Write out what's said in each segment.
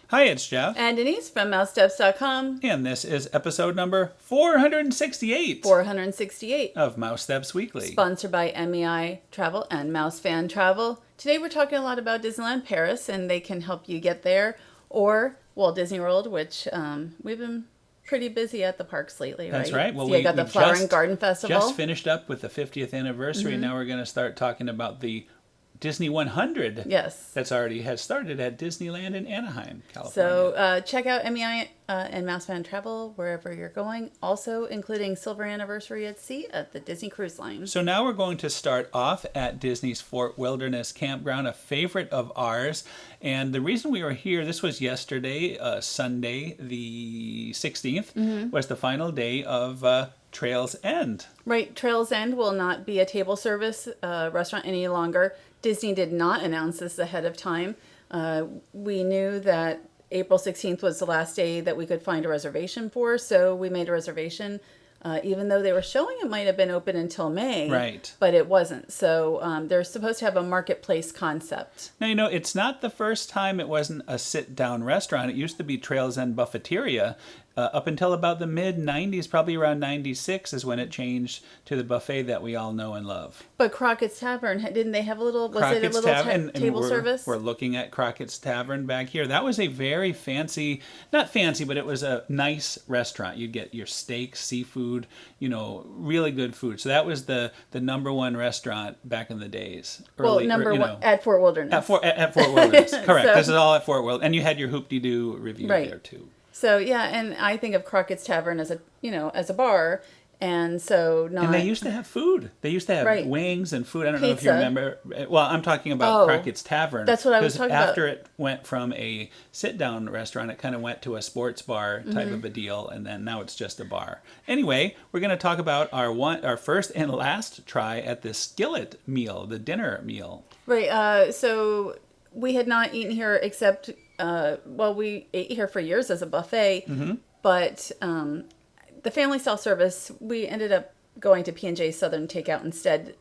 Hi, it's Jeff. And Denise from Mousesteps.com. And this is episode number 468 468. of Mousesteps Weekly. Sponsored by MEI Travel and Mouse Fan Travel. Today we're talking a lot about Disneyland Paris, and they can help you get there. Or Walt Disney World, which we've been pretty busy at the parks lately, right? That's right. Well, so we got the Flower and Garden Festival. Just finished up with the 50th anniversary. Now we're going to start talking about the Disney 100. Yes. That's already has started at Disneyland in Anaheim, California. So check out MEI and Mouse Fan Travel wherever you're going. Also including Silver Anniversary at Sea at the Disney Cruise Line. So now we're going to start off at Disney's Fort Wilderness Campground, a favorite of ours. And the reason we were here, this was yesterday, Sunday, the 16th, was the final day of Trails End. Right. Trails End will not be a table service restaurant any longer. Disney did not announce this ahead of time. We knew that April 16th was the last day that we could find a reservation for, so we made a reservation. Even though they were showing it might have been open until May, Right. But it wasn't. So they're supposed to have a marketplace concept. Now, it's not the first time it wasn't a sit-down restaurant. It used to be Trails End Buffeteria. Up until about the mid-90s, probably around 96, is when it changed to the buffet that we all know and love. But Crockett's Tavern, didn't they have a little, was it a Crockett's little Tavern, table service? We're looking at Crockett's Tavern back here. That was a very fancy, not fancy, but it was a nice restaurant. You'd get your steaks, seafood, really good food. So that was the number one restaurant back in the days. Number one at Fort Wilderness. At Fort Wilderness, correct. So, this is all at Fort Wilderness. And you had your Hoop-de-Doo review there too. So yeah, and I think of Crockett's Tavern as a bar, and so not. And they used to have food. They used to have wings and food. I don't know if you remember. Well, I'm talking about Crockett's Tavern. That's what I was talking about. After it went from a sit-down restaurant, it kind of went to a sports bar type of a deal, and then now it's just a bar. Anyway, we're going to talk about our first and last try at the skillet meal, the dinner meal. Right. So we had not eaten here except. We ate here for years as a buffet, but the family self-service, we ended up going to P&J Southern Takeout instead.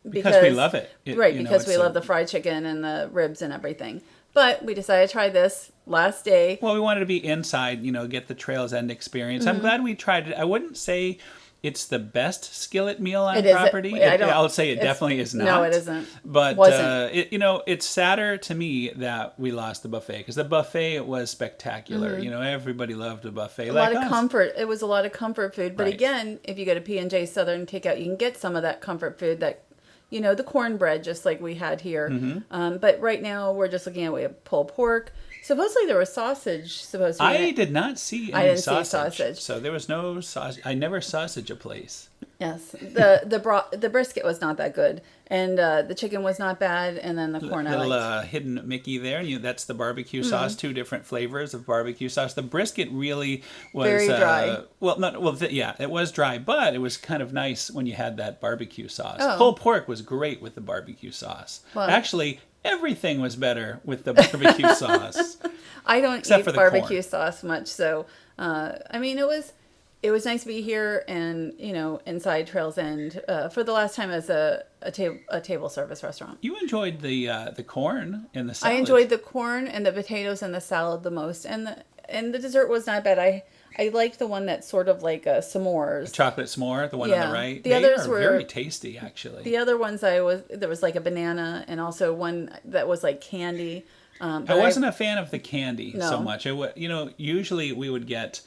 Because we love it. Because we love the fried chicken and the ribs and everything. But we decided to try this last day. Well, we wanted to be inside, get the Trails End experience. I'm glad we tried it. I wouldn't say it's the best skillet meal on property. I'll say it definitely is not. No, it isn't. But it's sadder to me that we lost the buffet, because the buffet was spectacular. Everybody loved the buffet. A lot of comfort. It was a lot of comfort food. But again, if you go to P&J Southern Takeout, you can get some of that comfort food, that the cornbread, just like we had here. But right now we're just looking at, we have pulled pork. Supposedly there was sausage. I did not see any sausage. So there was no sausage. I never sausage a place. Yes, the brisket was not that good, and the chicken was not bad, and then the corn I liked. Little hidden Mickey there. That's the barbecue sauce. 2 different flavors of barbecue sauce. The brisket really was very dry. It was dry, but it was kind of nice when you had that barbecue sauce. Oh. Pulled pork was great with the barbecue sauce. Well, actually, everything was better with the barbecue sauce. I don't eat barbecue sauce much, so it was nice to be here and inside Trails End for the last time as a table service restaurant. You enjoyed the corn and the salad. I enjoyed the corn and the potatoes and the salad the most, and the dessert was not bad. I liked the one that's sort of like a s'mores. A chocolate s'more, the one on the right. The others were very tasty, actually. The other ones there was like a banana, and also one that was like candy. I wasn't a fan of the candy so much. Usually we would get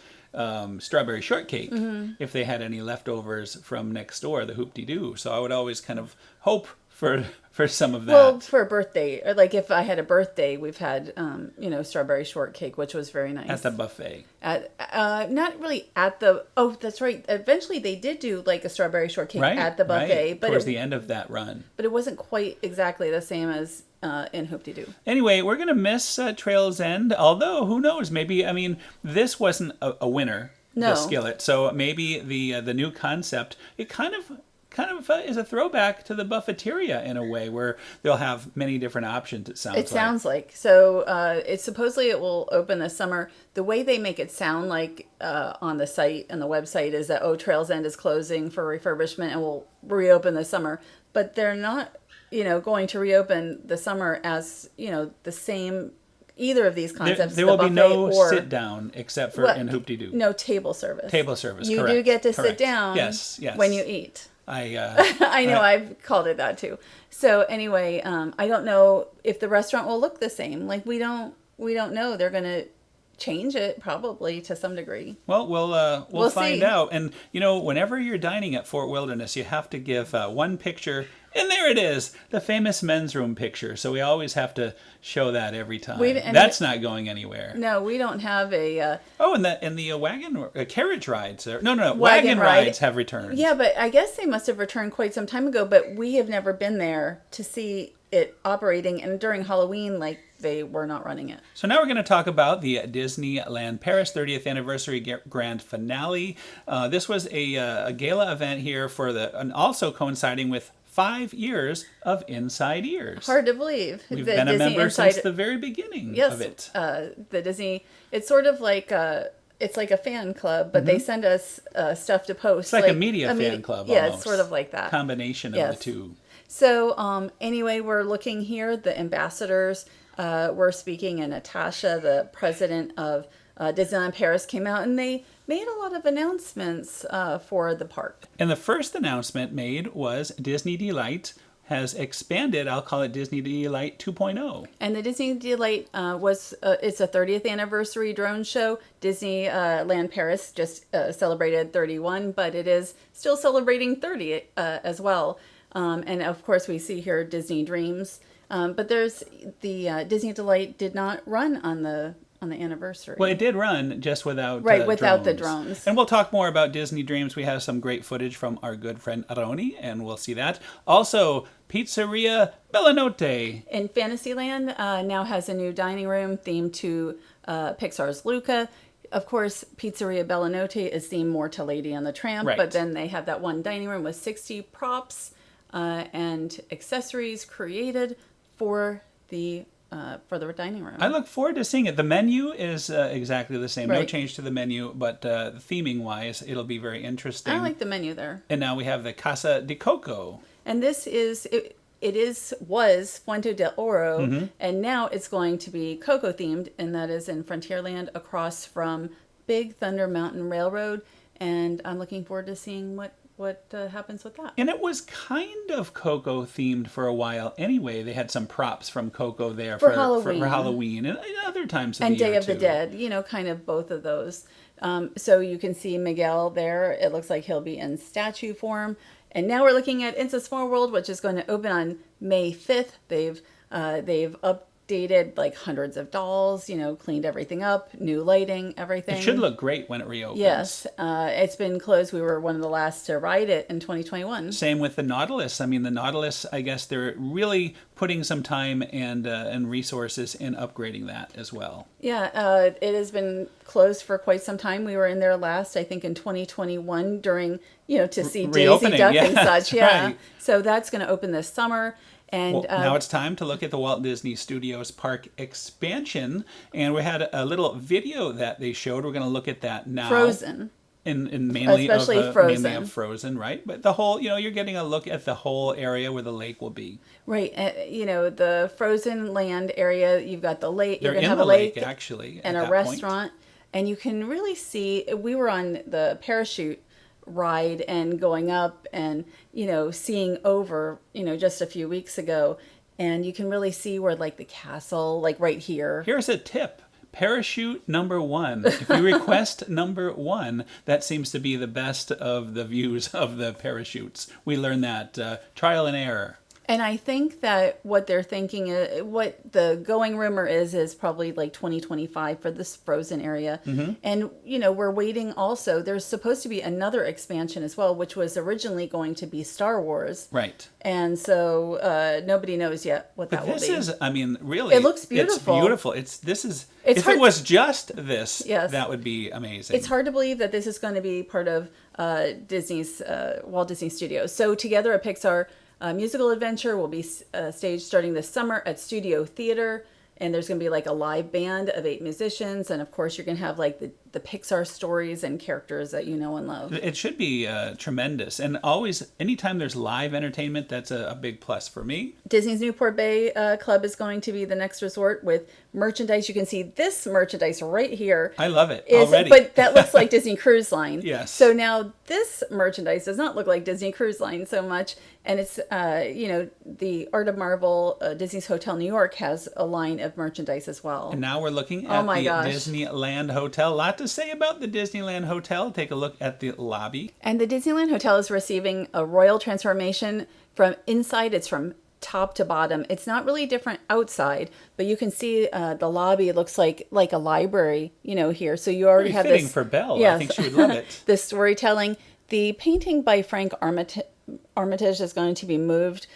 strawberry shortcake if they had any leftovers from next door, the Hoop-de-Doo. So I would always kind of hope for some of that. Well, for a birthday, or like if I had a birthday, we've had strawberry shortcake, which was very nice. At the buffet. Not really at the. Oh, that's right. Eventually, they did do like a strawberry shortake at the buffet, but towards the end of that run. But it wasn't quite exactly the same as in Hoop-de-Doo. Anyway, we're gonna miss Trails End. Although who knows? Maybe this wasn't a winner. No. The skillet. So maybe the new concept, it kind of is a throwback to the buffeteria in a way, where they'll have many different options. It sounds like. So it's supposedly it will open this summer. The way they make it sound like on the site and the website is that Trails End is closing for refurbishment and will reopen this summer, but they're not going to reopen the summer as the same either of these concepts. There will be no or sit down except for well, in Hoop-de-Doo. no table service. Table service. You correct, do get to sit correct. down. Yes, yes. When you eat. I know I've called it that too. So anyway, I don't know if the restaurant will look the same. Like we don't know. They're going to change it probably to some degree. Well, we'll find see. out. And whenever you're dining at Fort Wilderness, you have to give one picture. And there it is, the famous men's room picture. So we always have to show that every time. That's not going anywhere. No, we don't have a. And the wagon carriage rides. No. Wagon rides have returned. Yeah, but I guess they must have returned quite some time ago. But we have never been there to see it operating. And during Halloween, they were not running it. So now we're going to talk about the Disneyland Paris 30th anniversary grand finale. This was a gala event here and also coinciding with 5 years of Inside Ears. Hard to believe. We've been a member since the very beginning of it. The Disney, it's sort of like it's like a fan club, but they send us stuff to post. It's like a media fan club Yeah, almost. it's sort of like that. Combination of the two. So anyway, we're looking here. The ambassadors were speaking, and Natasha, the president of Disneyland Paris, came out, and they made a lot of announcements for the park. And the first announcement made was Disney Delight has expanded. I'll call it Disney Delight 2.0. And the Disney Delight it's a 30th anniversary drone show. Disneyland Paris just celebrated 31, but it is still celebrating 30 as well. And of course, we see here Disney Dreams. But there's the Disney Delight did not run on the anniversary. Well, it did run just without without drones. the drones. And we'll talk more about Disney Dreams. We have some great footage from our good friend Aroni, and we'll see that. Also, Pizzeria Bellanotte in Fantasyland now has a new dining room themed to Pixar's Luca. Of course, Pizzeria Bellanotte is themed more to Lady and the Tramp, right. But then they have that one dining room with 60 props and accessories created for the dining room. I look forward to seeing it. The menu is exactly the same. Right. No change to the menu, but theming-wise, it'll be very interesting. I like the menu there. And now we have the Casa de Coco. And this was Fuente del Oro, and now it's going to be Coco themed, and that is in Frontierland across from Big Thunder Mountain Railroad. And I'm looking forward to seeing what happens with that. And it was kind of Coco themed for a while anyway. They had some props from Coco there for Halloween and other times of and the year Day of too. the Dead, kind of both of those. So you can see Miguel there. It looks like he'll be in statue form. And now we're looking at It's a Small World, which is going to open on May 5th. They've updated like hundreds of dolls, cleaned everything up, new lighting, everything. It should look great when it reopens. Yes. It's been closed. We were one of the last to ride it in 2021. Same with the Nautilus. I mean, the Nautilus, I guess they're really putting some time and resources in upgrading that as well. Yeah, it has been closed for quite some time. We were in there last, I think, in 2021 during, to see Daisy Duck and such. Yeah. Right. So that's going to open this summer. And now it's time to look at the Walt Disney Studios Park expansion. And we had a little video that they showed. We're going to look at that now. Frozen. In mainly Especially Frozen. Mainly of Frozen, right? But the whole, you're getting a look at the whole area where the lake will be. Right. The Frozen land area, you've got the lake. They're you're going to in have the a lake actually, and a restaurant. And you can really see, we were on the parachute ride and going up and, seeing over, just a few weeks ago. And you can really see where like the castle, like right here. Here's a tip. Parachute number 1. If you request number 1, that seems to be the best of the views of the parachutes. We learned that trial and error. And I think that what they're thinking, what the going rumor is probably like 2025 for this Frozen area. Mm-hmm. And, we're waiting also. There's supposed to be another expansion as well, which was originally going to be Star Wars. Right. And so nobody knows yet what that will be. This is, really. It looks beautiful. It's beautiful. If it was just this, yes, that would be amazing. It's hard to believe that this is going to be part of Disney's Walt Disney Studios. So Together a Pixar musical adventure will be staged starting this summer at Studio Theater. and there's going to be like a live band of 8 musicians, and of course you're going to have like the Pixar stories and characters that you know and love. It should be tremendous. And always, anytime there's live entertainment, that's a big plus for me. Disney's Newport Bay Club is going to be the next resort with merchandise. You can see this merchandise right here. I love it already. But that looks like Disney Cruise Line. Yes. So now this merchandise does not look like Disney Cruise Line so much. And it's, the Art of Marvel, Disney's Hotel New York has a line of merchandise as well. And now we're looking at the Disneyland Hotel. A lot to say about the Disneyland Hotel. Take a look at the lobby. And the Disneyland Hotel is receiving a royal transformation from inside. It's from top to bottom. It's not really different outside, but you can see the lobby. It looks like a library, here. So you already have fitting this for Belle. Yes. I think she would love it. The storytelling. The painting by Frank Armitage is going to be moved,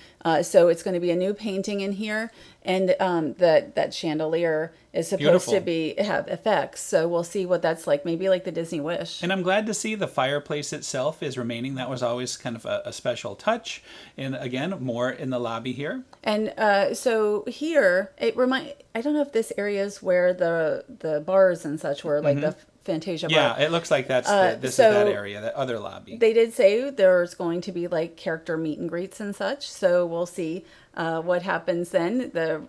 so it's going to be a new painting in here, and that chandelier is supposed to have effects. So we'll see what that's like. Maybe like the Disney Wish. And I'm glad to see the fireplace itself is remaining. That was always kind of a special touch. And again, more in the lobby here. And so here, I don't know if this area is where the bars and such were, like the Fantasia bar. Yeah, it looks like that's is that area, that other lobby. They did say there's going to be like character meet and greets and such, so we'll see what happens then. The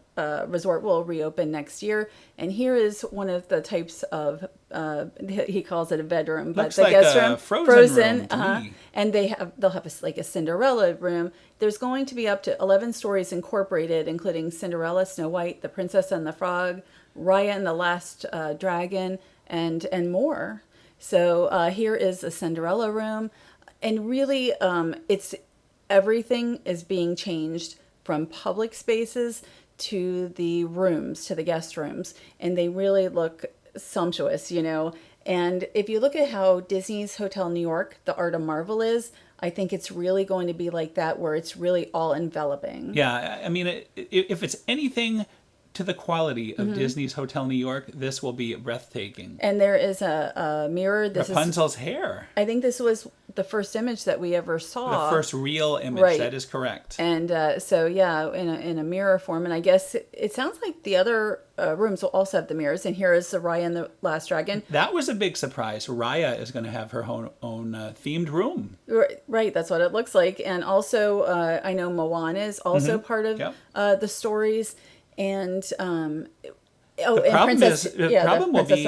resort will reopen next year, and here is one of the types of he calls it a bedroom, but looks the like guest a room, frozen room to me. And they'll have a Cinderella room. There's going to be up to 11 stories incorporated, including Cinderella, Snow White, The Princess and the Frog, Raya and the Last Dragon, and more. So here is a Cinderella room, and really it's everything is being changed from public spaces to the rooms, to the guest rooms, and they really look sumptuous, And if you look at how Disney's Hotel New York, the Art of Marvel is, I think it's really going to be like that, where it's really all enveloping. Yeah, I mean, if it's anything to the quality of Disney's Hotel New York, this will be breathtaking. And there is a mirror. Rapunzel's hair. I think this was the first image that we ever saw. The first real image, right. That is correct. And so, yeah, in a mirror form. And I guess it sounds like the other rooms will also have the mirrors. And here is the Raya and the Last Dragon. That was a big surprise. Raya is going to have her own themed room. Right, that's what it looks like. And also, I know Moana is also part of the stories. And the problem will be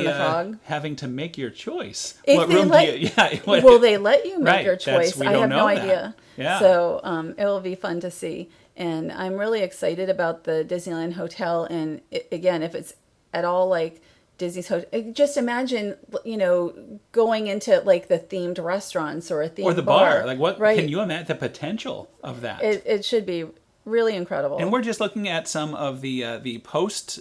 having to make your choice. Will they let you make your choice? I have no idea. Yeah. So it will be fun to see. And I'm really excited about the Disneyland Hotel. And again, if it's at all like Disney's Hotel, just imagine, going into like the themed restaurants or a themed or the bar. Like what can you imagine the potential of that? It should be really incredible. And we're just looking at some of the post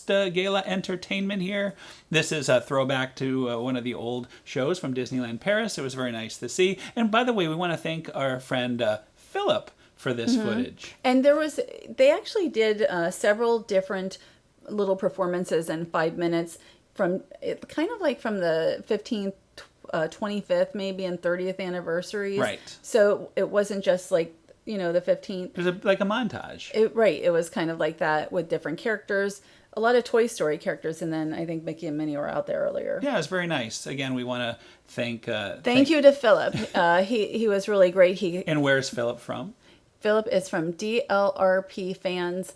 gala entertainment here. This is a throwback to one of the old shows from Disneyland Paris. It was very nice to see. And by the way, we want to thank our friend Philip for this footage. And they actually did several different little performances in 5 minutes from the 15th, 25th, maybe, and 30th anniversaries. Right. So it wasn't just like the 15th. It was like a montage. It was kind of like that with different characters. A lot of Toy Story characters, and then I think Mickey and Minnie were out there earlier. Yeah, it was very nice. Again, we want to thank you to Philip. He was really great. And where's Philip from? Philip is from DLRP Fans,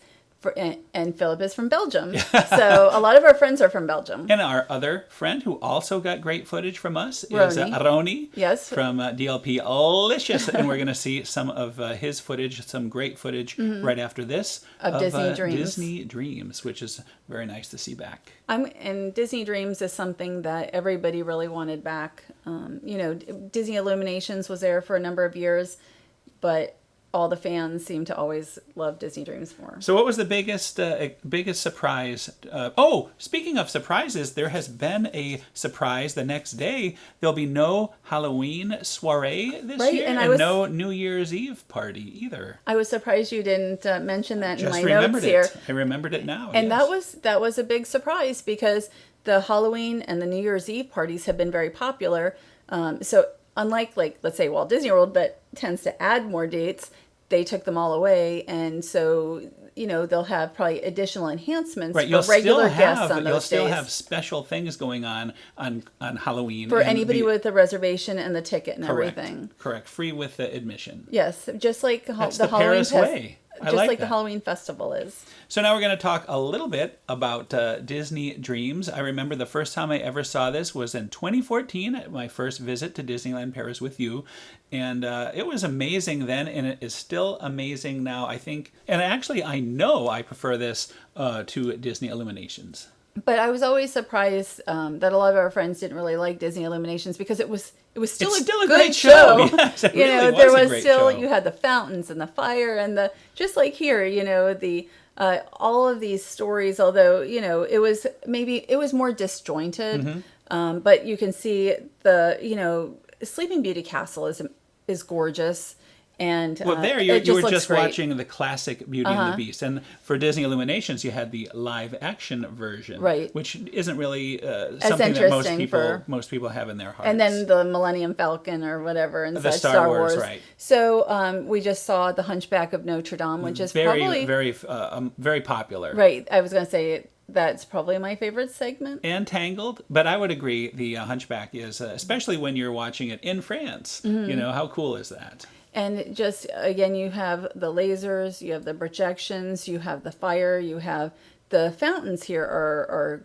and Philip is from Belgium. So a lot of our friends are from Belgium. And our other friend who also got great footage from us is Roni. Yes. From DLP Alicious. And we're going to see some of his footage, some great footage right after this. Of Disney Dreams. Disney Dreams, which is very nice to see back. And Disney Dreams is something that everybody really wanted back. Disney Illuminations was there for a number of years, but all the fans seem to always love Disney Dreams more. So what was the biggest surprise? Speaking of surprises, there has been a surprise the next day. There'll be no Halloween soiree this year, and no New Year's Eve party either. I was surprised you didn't mention that in my notes here. I remembered it now. And that was a big surprise because the Halloween and the New Year's Eve parties have been very popular. So unlike, like, let's say Walt Disney World, but tends to add more dates, they took them all away, and so they'll have probably additional enhancements Right, for regular guests on those you'll still days. have special things going on Halloween For and anybody with a reservation and the ticket and correct, everything. correct, free with the admission. Yes, just like That's the the Halloween Paris way. I just like like the that. Halloween festival is. So now we're going to talk a little bit about Disney Dreams. I remember the first time I ever saw this was in 2014 at my first visit to Disneyland Paris with you. And it was amazing then, and it is still amazing now, I think. And actually, I know I prefer this to Disney Illuminations. But I was always surprised that a lot of our friends didn't really like Disney Illuminations because it was still It's a still a good great show. show. Yes, it really was there a was great still show. you had the fountains and the fire and the just like here, the all of these stories. Although it was more disjointed, but you can see the Sleeping Beauty Castle is gorgeous. And Well, there you were just watching the classic Beauty and the Beast, and for Disney Illuminations, you had the live-action version, right? Which isn't really something that most people have in their hearts. And then the Millennium Falcon or whatever, and the such, Star Wars, right? So we just saw the Hunchback of Notre Dame, which is probably very popular, right? I was going to say that's probably my favorite segment. And Tangled, but I would agree the Hunchback is, especially when you're watching it in France. How cool is that? And just, again, you have the lasers, you have the projections, you have the fire, you have the fountains here are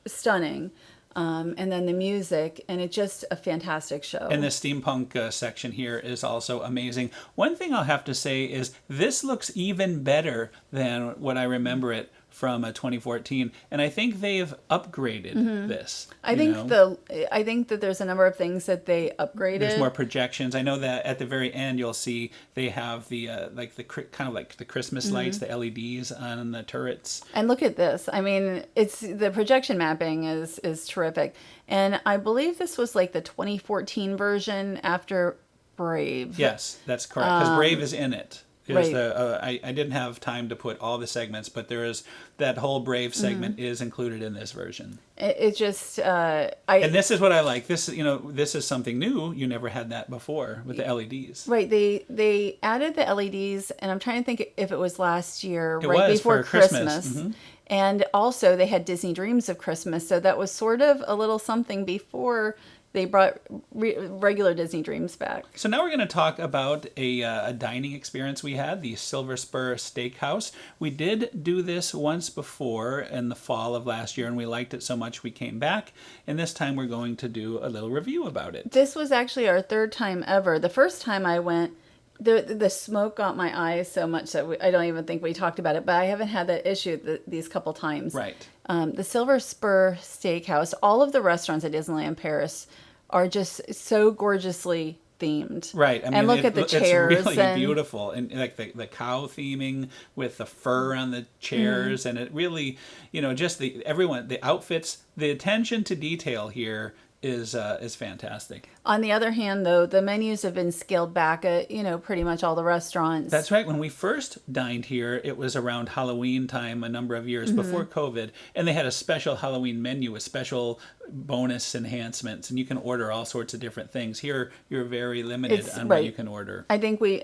stunning. And then the music, and it's just a fantastic show. And the steampunk section here is also amazing. One thing I'll have to say is this looks even better than what I remember it from 2014, and I think they've upgraded this. I think that there's a number of things that they upgraded. There's more projections. I know that at the very end you'll see they have the kind of like the Christmas lights, the LEDs on the turrets. And look at this. I mean, it's the projection mapping is terrific. And I believe this was like the 2014 version after Brave. Yes, that's correct, because Brave is in it. Right. I didn't have time to put all the segments, but there is that whole Brave segment is included in this version. It just and this is what I like. This is something new. You never had that before with the LEDs. Right. They added the LEDs, and I'm trying to think if it was last year, It right was before for Christmas. And also they had Disney Dreams of Christmas, so that was sort of a little something before they brought regular Disney Dreams back. So now we're going to talk about a dining experience we had, the Silver Spur Steakhouse. We did do this once before in the fall of last year, and we liked it so much we came back. And this time we're going to do a little review about it. This was actually our third time ever. The first time I went, the smoke got my eyes so much that I don't even think we talked about it, but I haven't had that issue these couple times. Right. The Silver Spur Steakhouse, all of the restaurants at Disneyland Paris are just so gorgeously themed. Right. I mean, and look at the chairs. It's really beautiful. And like the cow theming with the fur on the chairs. And it really, just the outfits, the attention to detail here is fantastic. On the other hand, though, the menus have been scaled back at, pretty much all the restaurants. That's right. When we first dined here, it was around Halloween time a number of years before COVID, and they had a special Halloween menu with special bonus enhancements, and you can order all sorts of different things. Here, you're very limited on what you can order. I think we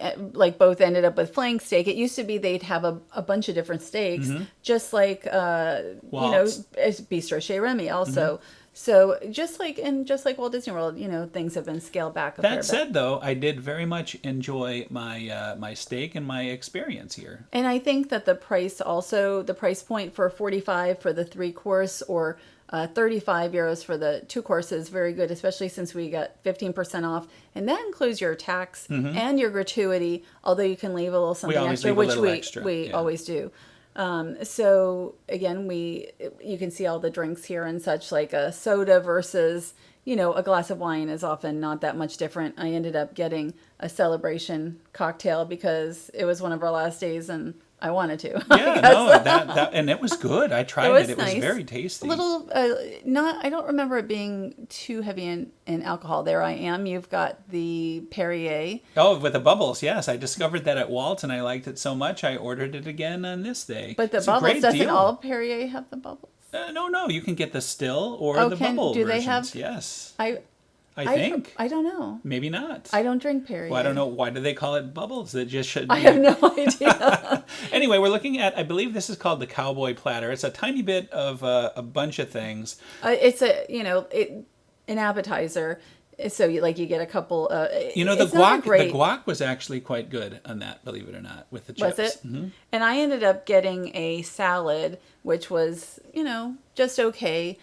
both ended up with flank steak. It used to be they'd have a bunch of different steaks, just like Bistro Chez Remy also. So just like Walt Disney World, things have been scaled back a fair bit. That said, though, I did very much enjoy my steak and my experience here. And I think that the price point for 45 for the 3-course or 35 euros for the 2-course is very good, especially since we got 15% off. And that includes your tax and your gratuity, although you can leave a little something extra, which we always do. So again, you can see all the drinks here and such, like a soda versus, a glass of wine is often not that much different. I ended up getting a celebration cocktail because it was one of our last days and I wanted to. Yeah, no, and it was good. I tried it. It was very tasty. A little, I don't remember it being too heavy in alcohol. There I am. You've got the Perrier. Oh, with the bubbles, yes. I discovered that at Walt, and I liked it so much, I ordered it again on this day. But the bubbles, doesn't all Perrier have the bubbles? No. You can get the still or the bubble do versions. They have? Yes. I think. I don't know. Maybe not. I don't drink Perrier. Well, I don't know. Why do they call it bubbles? It just should be. I have no idea. Anyway, we're looking at, I believe this is called the cowboy platter. It's a tiny bit of a bunch of things. It's an appetizer. So you get a couple. The guac was actually quite good on that, believe it or not, with the chips. Was it? Mm-hmm. And I ended up getting a salad, which was, just okay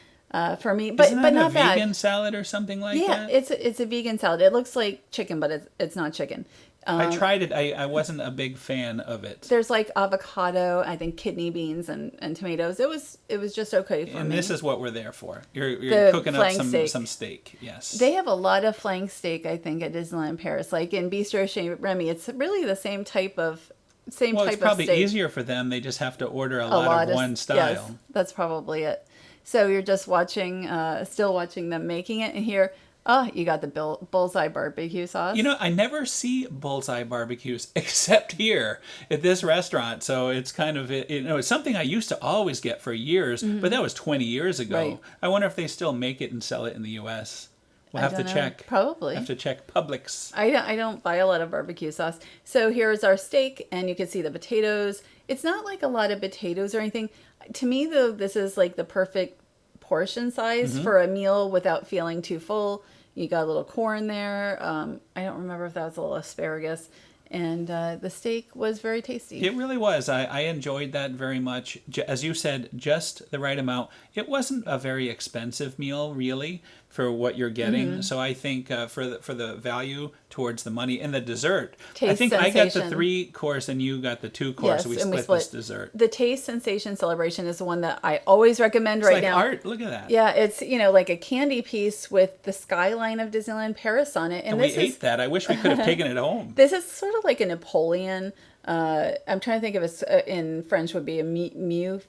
for me, but not bad. A vegan salad or something like that? Yeah, it's a vegan salad. It looks like chicken, but it's not chicken. I tried it. I wasn't a big fan of it. There's like avocado, I think kidney beans and tomatoes. It was just okay for me. And this is what we're there for. You're cooking up some steak. Yes. They have a lot of flank steak, I think, at Disneyland Paris. Like in Bistro Chez Remy, it's really the same type of steak. Well, it's probably easier for them. They just have to order a lot of one style. Yes, that's probably it. So you're just still watching them making it, and here, you got the bullseye barbecue sauce. I never see bullseye barbecues except here at this restaurant. So it's kind of, it's something I used to always get for years, but that was 20 years ago. Right. I wonder if they still make it and sell it in the U.S. We'll have to check. Probably. Have to check Publix. I don't buy a lot of barbecue sauce. So here's our steak, and you can see the potatoes. It's not like a lot of potatoes or anything. To me, though, this is like the perfect portion size for a meal without feeling too full. You got a little corn there. I don't remember if that was a little asparagus. And the steak was very tasty. It really was. I enjoyed that very much. As you said, just the right amount. It wasn't a very expensive meal, really, for what you're getting. So I think for the value towards the money and the dessert. Taste I think sensation. I got the 3-course and you got the 2-course. Yes, so we and split this dessert. The Taste Sensation Celebration is the one that I always recommend It's right like now. art. Look at that. Yeah, it's like a candy piece with the skyline of Disneyland Paris on it. And we ate that. I wish we could have taken it home. This is sort of like a Napoleon. I'm trying to think of it in French would be a mille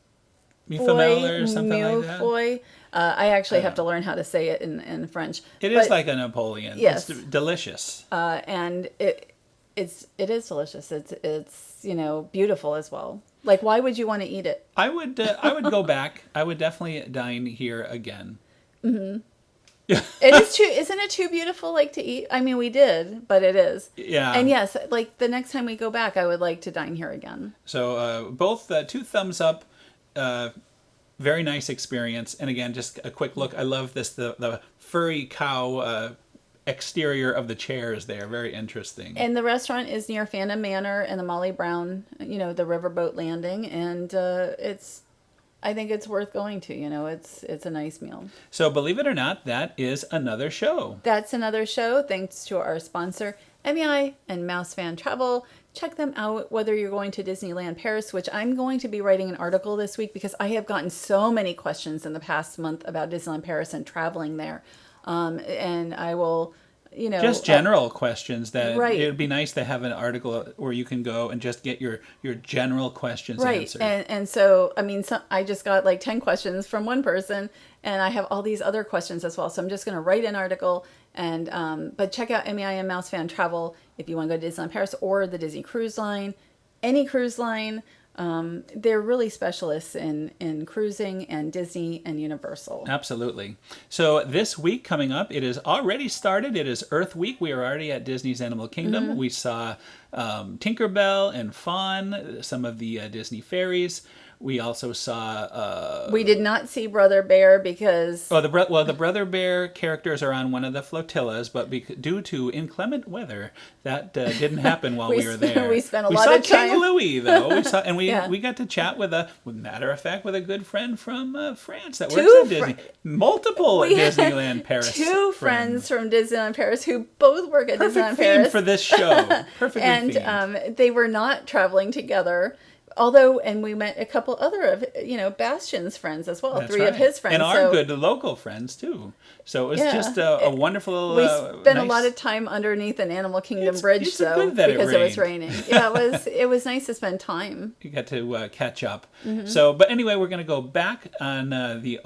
Mufamel or something like that. Foy. I actually have to learn how to say it in French. It is like a Napoleon. Yes. It's delicious. And it is delicious. It's beautiful as well. Like, why would you want to eat it? I would go back. I would definitely dine here again. Mm-hmm. It is isn't it too beautiful to eat? I mean, we did, but it is. Yeah. And yes, the next time we go back, I would like to dine here again. So both 2 thumbs up. Very nice experience. And again, just a quick look. I love this, the furry cow exterior of the chairs there. Very interesting. And the restaurant is near Phantom Manor and the Molly Brown, the riverboat landing. And I think it's worth going to. It's a nice meal. So believe it or not, that is another show. That's another show. Thanks to our sponsor, MEI and Mouse Fan Travel. Check them out, whether you're going to Disneyland Paris, which I'm going to be writing an article this week because I have gotten so many questions in the past month about Disneyland Paris and traveling there. And I will, just general questions that right. It would be nice to have an article where you can go and just get your general questions answered. And so, I mean, I just got 10 questions from one person, and I have all these other questions as well. So I'm just going to write an article. And but check out MEI and Mouse Fan Travel if you want to go to Disneyland Paris or the Disney Cruise Line, any cruise line. They're really specialists in cruising and Disney and Universal. Absolutely. So this week coming up, it is already started. It is Earth Week. We are already at Disney's Animal Kingdom. Mm-hmm. We saw Tinkerbell and Fawn, some of the Disney fairies. We also saw... we did not see Brother Bear because... the Brother Bear characters are on one of the flotillas, but due to inclement weather, that didn't happen while we were there. We spent a lot of time... We saw King Louis, though. We got to chat with a good friend from France that works at Disney. Multiple Disneyland Paris Two friends from Disneyland Paris who both work at Disneyland Paris. Perfect theme for this show. Perfectly themed. And they were not traveling together. Although, and we met a couple other of, Bastian's friends as well. That's 3 of his friends. And our good local friends, too. So it was just a wonderful... We spent a lot of time underneath an Animal Kingdom bridge, though, because it was raining. Yeah, it was nice to spend time. You got to catch up. Mm-hmm. So, but anyway, we're going to go back on the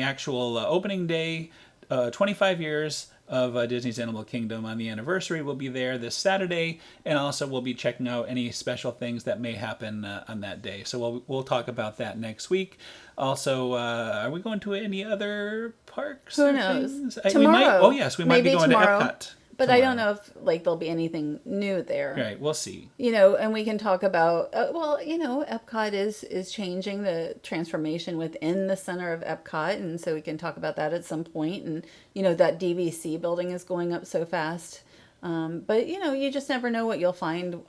actual opening day, 25 years of Disney's Animal Kingdom on the anniversary will be there this Saturday, and also we'll be checking out any special things that may happen on that day. So we'll talk about that next week. Also, are we going to any other parks? Who knows? We Tomorrow. might. Oh yes, we might be going tomorrow. to Epcot. But tomorrow. I don't know if there'll be anything new there. Right, we'll see. And we can talk about Epcot is changing the transformation within the center of Epcot, and so we can talk about that at some point. And that DVC building is going up so fast, but you just never know what you'll find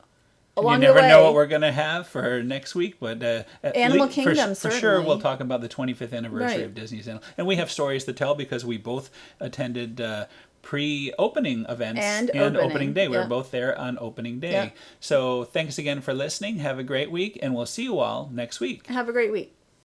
along the way. You never know what we're going to have for next week, but Animal Kingdom, for sure we'll talk about the 25th anniversary of Disney's Animal, and we have stories to tell because we both attended pre-opening events and opening day. We were both there on opening day. So thanks again for listening. Have a great week, and we'll see you all next week. Have a great week.